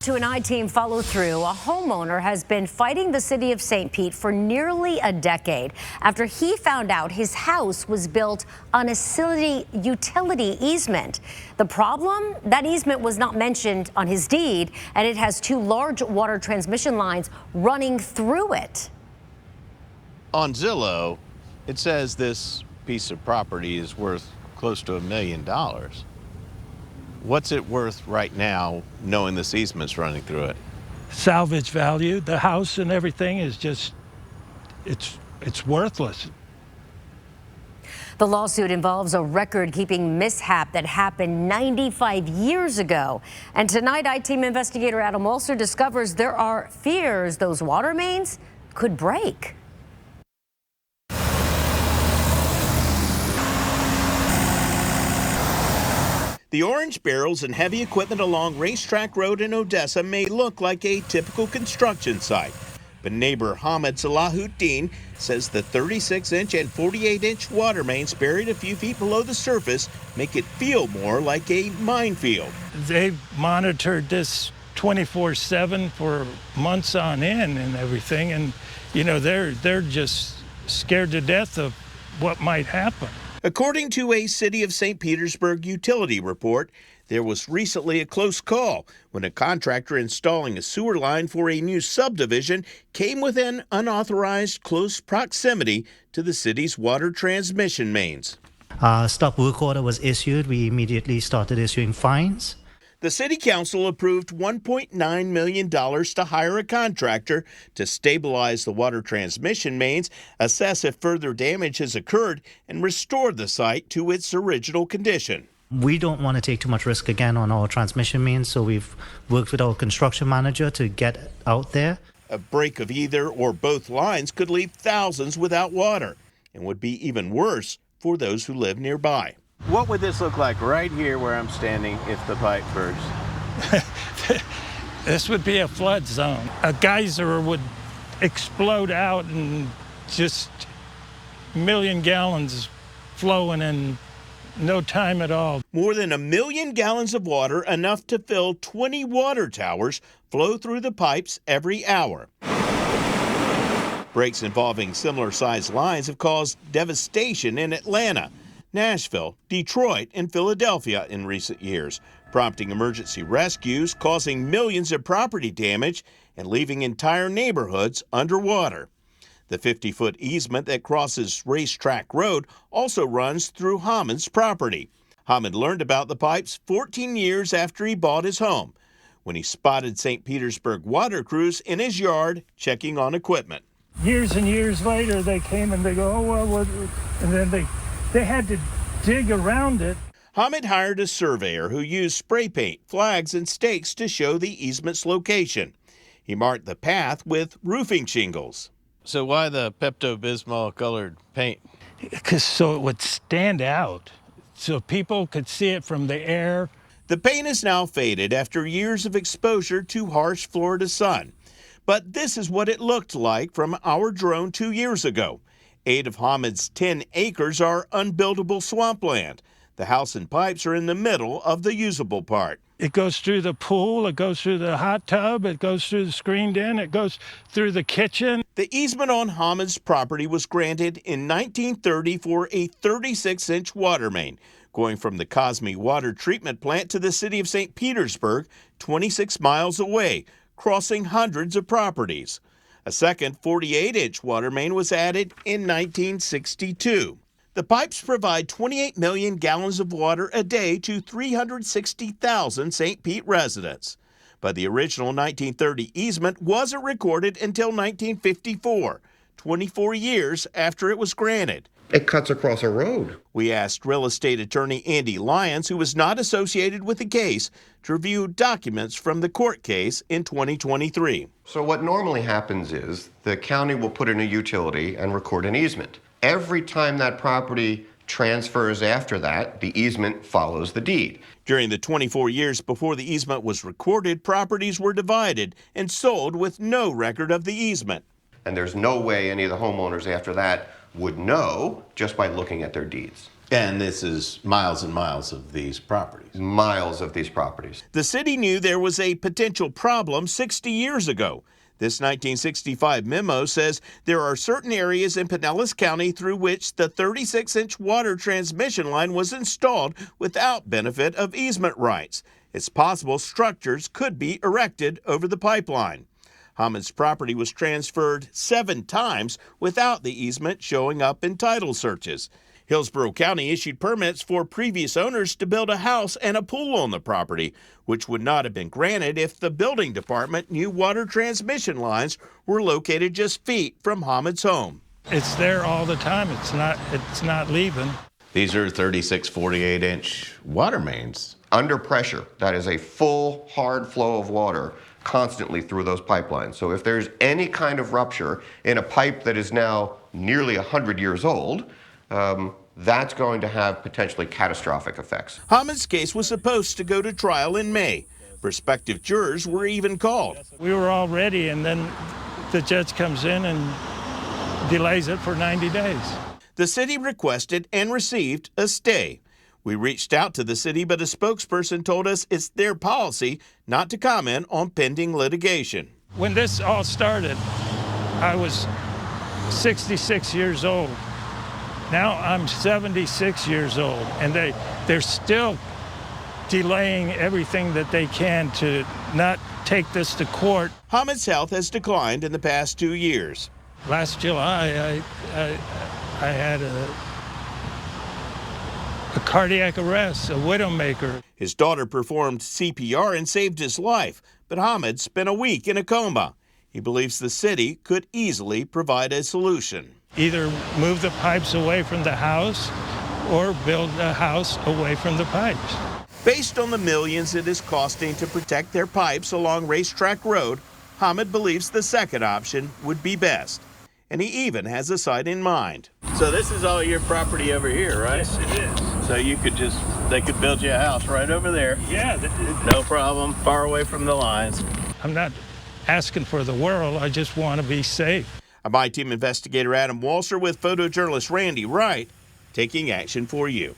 To an I-Team follow-through, a homeowner has been fighting the city of St. Pete for nearly a decade after he found out his house was built on a city utility easement. The problem? That easement was not mentioned on his deed, and it has two large water transmission lines running through it. On Zillow, it says this piece of property is worth close to $1 million. What's it worth right now, knowing this easement's running through it? Salvage value. The house and everything is just, it's worthless. The lawsuit involves a record-keeping mishap that happened 95 years ago. And tonight, I-Team investigator Adam Walser discovers there are fears those water mains could break. The orange barrels and heavy equipment along Racetrack Road in Odessa may look like a typical construction site, but neighbor Hamid Salahutdin says the 36-inch and 48-inch water mains buried a few feet below the surface make it feel more like a minefield. They've monitored this 24/7 for months on end and everything, and you know they're just scared to death of what might happen. According to a City of St. Petersburg utility report, there was recently a close call when a contractor installing a sewer line for a new subdivision came within unauthorized close proximity to the city's water transmission mains. Stop work order was issued. We immediately started issuing fines. The city council approved $1.9 million to hire a contractor to stabilize the water transmission mains, assess if further damage has occurred, and restore the site to its original condition. We don't want to take too much risk again on our transmission mains, so we've worked with our construction manager to get out there. A break of either or both lines could leave thousands without water and would be even worse for those who live nearby. What would this look like right here where I'm standing if the pipe bursts? This would be a flood zone. A geyser would explode out and just a million gallons flowing in no time at all. More than 1 million gallons of water, enough to fill 20 water towers, flow through the pipes every hour. Breaks involving similar-sized lines have caused devastation in Atlanta, Nashville, Detroit, and Philadelphia in recent years, prompting emergency rescues, causing millions of property damage, and leaving entire neighborhoods underwater. The 50-foot easement that crosses Racetrack Road also runs through Hamid's property. Hamid learned about the pipes 14 years after he bought his home, when he spotted St. Petersburg water crews in his yard checking on equipment. Years and years later, they came and they go, oh, well, what? And then they had to dig around it. Hamid hired a surveyor who used spray paint, flags, and stakes to show the easement's location. He marked the path with roofing shingles. So why the Pepto-Bismol colored paint? Because so it would stand out, so people could see it from the air. The paint is now faded after years of exposure to harsh Florida sun. But this is what it looked like from our drone 2 years ago. 8 of Hamid's 10 acres are unbuildable swampland. The house and pipes are in the middle of the usable part. It goes through the pool, it goes through the hot tub, it goes through the screened in, it goes through the kitchen. The easement on Hamid's property was granted in 1930 for a 36-inch water main, going from the Cosme water treatment plant to the city of St. Petersburg, 26 miles away, crossing hundreds of properties. A second 48-inch water main was added in 1962. The pipes provide 28 million gallons of water a day to 360,000 St. Pete residents. But the original 1930 easement wasn't recorded until 1954, 24 years after it was granted. It cuts across a road. We asked real estate attorney Andy Lyons, who was not associated with the case, to review documents from the court case in 2023. So what normally happens is the county will put in a utility and record an easement. Every time that property transfers after that, the easement follows the deed. During the 24 years before the easement was recorded, properties were divided and sold with no record of the easement. And there's no way any of the homeowners after that would know just by looking at their deeds. And this is miles and miles of these properties. Miles of these properties. The city knew there was a potential problem 60 years ago. This 1965 memo says there are certain areas in Pinellas County through which the 36-inch water transmission line was installed without benefit of easement rights. It's possible structures could be erected over the pipeline. Hamid's property was transferred 7 times without the easement showing up in title searches. Hillsborough County issued permits for previous owners to build a house and a pool on the property, which would not have been granted if the building department knew water transmission lines were located just feet from Hamid's home. It's there all the time. It's not leaving. These are 36, 48-inch water mains. Under pressure, that is a full, hard flow of water constantly through those pipelines. So if there's any kind of rupture in a pipe that is now nearly 100 years old, that's going to have potentially catastrophic effects. Hamid's case was supposed to go to trial in May. Prospective jurors were even called. We were all ready, and then the judge comes in and delays it for 90 days. The city requested and received a stay. We reached out to the city, but a spokesperson told us it's their policy not to comment on pending litigation. When this all started, I was 66 years old. Now I'm 76 years old, and they're still delaying everything that they can to not take this to court. Hamid's health has declined in the past 2 years. Last July, I had a cardiac arrest, a widowmaker. His daughter performed CPR and saved his life, but Hamid spent a week in a coma. He believes the city could easily provide a solution. Either move the pipes away from the house or build a house away from the pipes. Based on the millions it is costing to protect their pipes along Racetrack Road, Hamid believes the second option would be best. And he even has a site in mind. So this is all your property over here, right? Yes, it is. So they could build you a house right over there. Yeah. No problem, far away from the lines. I'm not asking for the world. I just want to be safe. I'm I-Team investigator Adam Walser with photojournalist Randy Wright, taking action for you.